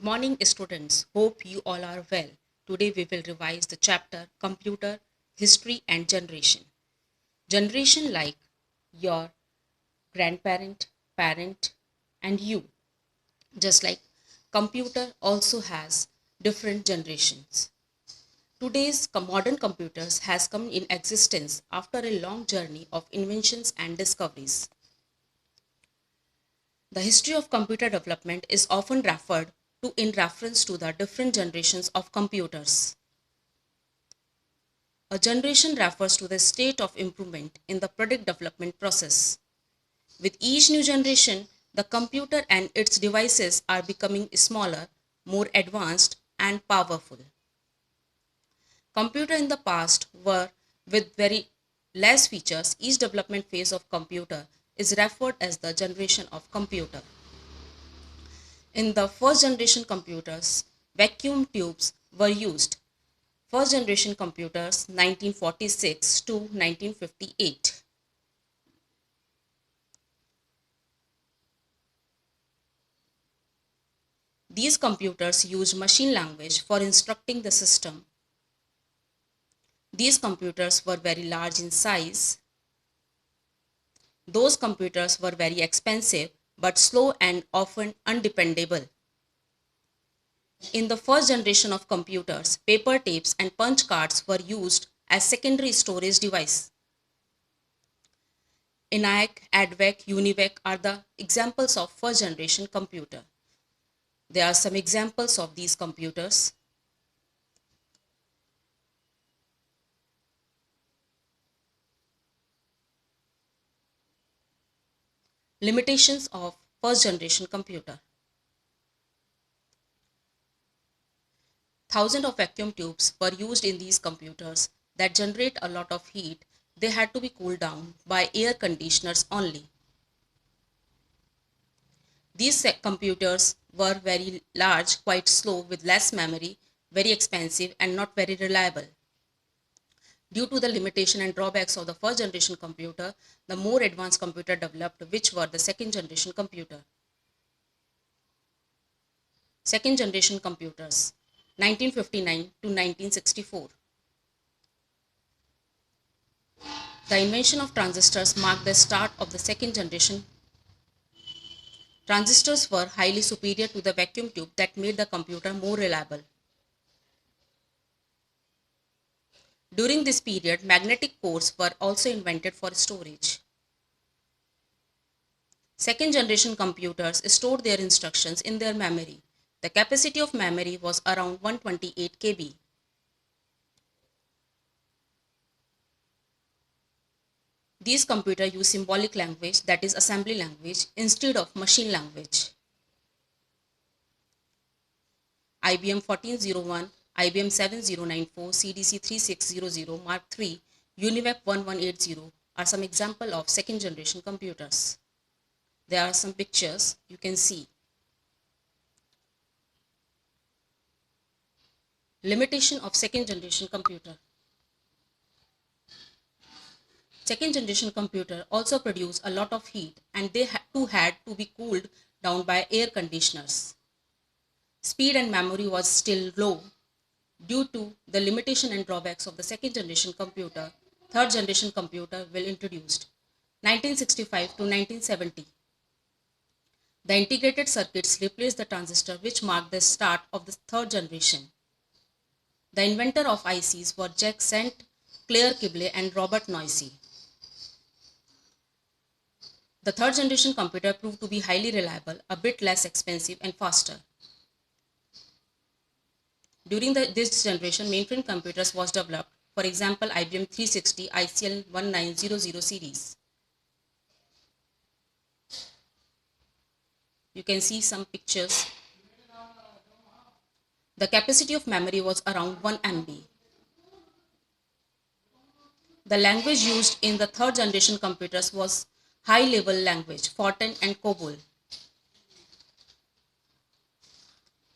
morning, students. Hope you all are well. Today we will revise the chapter Computer, History and Generation. Generation like your grandparent, parent, and you. Just like computer also has different generations. Today's modern computers has come in existence after a long journey of inventions and discoveries. The history of computer development is often referred to in reference to the different generations of computers. A generation refers to the state of improvement in the product development process. With each new generation, the computer and its devices are becoming smaller, more advanced, and powerful. Computers in the past were with very less features. Each development phase of computer is referred as the generation of computer. In the first generation computers, vacuum tubes were used. First generation computers 1946 to 1958. These computers used machine language for instructing the system. These computers were very large in size. Those computers were very expensive but slow and often undependable. In the first generation of computers, paper tapes and punch cards were used as secondary storage device. ENIAC, ADVEC, UNIVAC are the examples of first generation computer. There are some examples of these computers. Limitations of first generation computer. Thousands of vacuum tubes were used in these computers that generate a lot of heat. They had to be cooled down by air conditioners only. These computers were very large, quite slow, with less memory, very expensive, and not very reliable. Due to the limitation and drawbacks of the first generation computer, the more advanced computer developed, which were the second generation computer. Second generation computers, 1959 to 1964. The invention of transistors marked the start of the second generation. Transistors were highly superior to the vacuum tube that made the computer more reliable. During this period, magnetic cores were also invented for storage. Second generation computers stored their instructions in their memory. The capacity of memory was around 128 KB. These computers use symbolic language, that is assembly language, instead of machine language. IBM 1401, IBM 7094, CDC 3600, Mark III, UNIVAC 1180 are some examples of second generation computers. There are some pictures you can see. Limitation of second generation computer. Second generation computer also produce a lot of heat and they too had to be cooled down by air conditioners. Speed and memory was still low. Due to the limitation and drawbacks of the second generation computer, third generation computer will introduced 1965 to 1970. The integrated circuits replaced the transistor, which marked the start of the third generation. The inventor of ICs were Jack St. Clair Kibble and Robert Noisy. The third generation computer proved to be highly reliable, a bit less expensive and faster. During this generation, mainframe computers was developed. For example, IBM 360 ICL 1900 series. You can see some pictures. The capacity of memory was around 1 MB. The language used in the third generation computers was high-level language, Fortran and COBOL.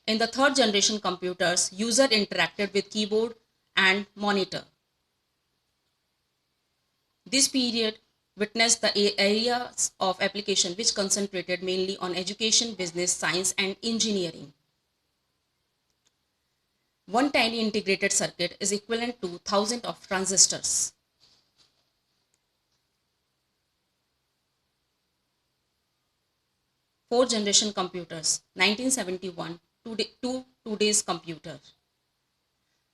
In the third generation computers, user interacted with keyboard and monitor. This period witnessed the areas of application which concentrated mainly on education, business, science, and engineering. One tiny integrated circuit is equivalent to thousands of transistors. Fourth generation computers, 1971 to today's computer.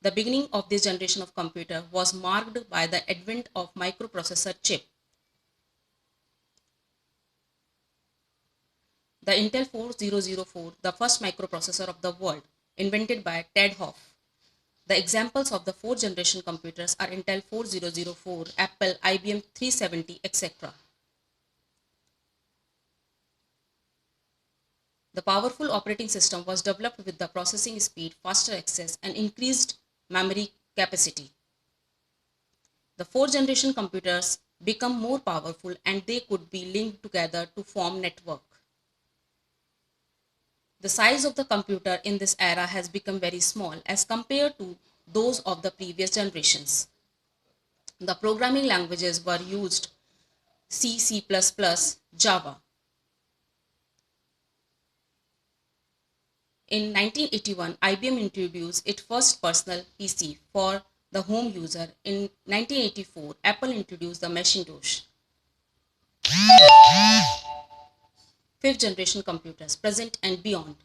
The beginning of this generation of computer was marked by the advent of microprocessor chip. The Intel 4004, the first microprocessor of the world, invented by Ted Hoff. The examples of the fourth generation computers are Intel 4004, Apple, IBM 370, etc. The powerful operating system was developed with the processing speed, faster access, and increased memory capacity. The fourth generation computers become more powerful and they could be linked together to form network. The size of the computer in this era has become very small as compared to those of the previous generations. The programming languages were used C, C++, Java. In 1981, IBM introduced its first personal PC for the home user. In 1984, Apple introduced the Macintosh. Fifth generation computers, present and beyond.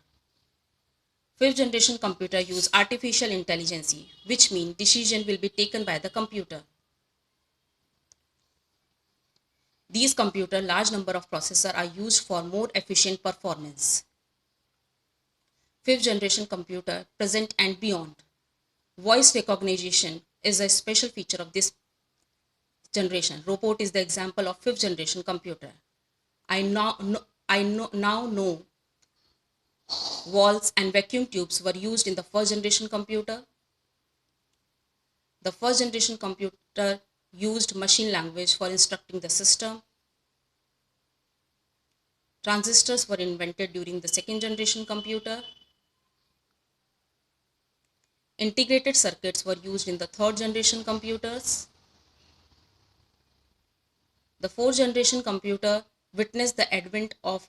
Fifth generation computer use artificial intelligence, which means decision will be taken by the computer. These computer large number of processors are used for more efficient performance. Fifth generation computer, present and beyond. Voice recognition is a special feature of this generation. Robot is the example of fifth generation computer. I now know walls and vacuum tubes were used in the first generation computer. The first generation computer used machine language for instructing the system. Transistors were invented during the second generation computer. Integrated circuits were used in the third generation computers. The fourth generation computer witnessed the advent of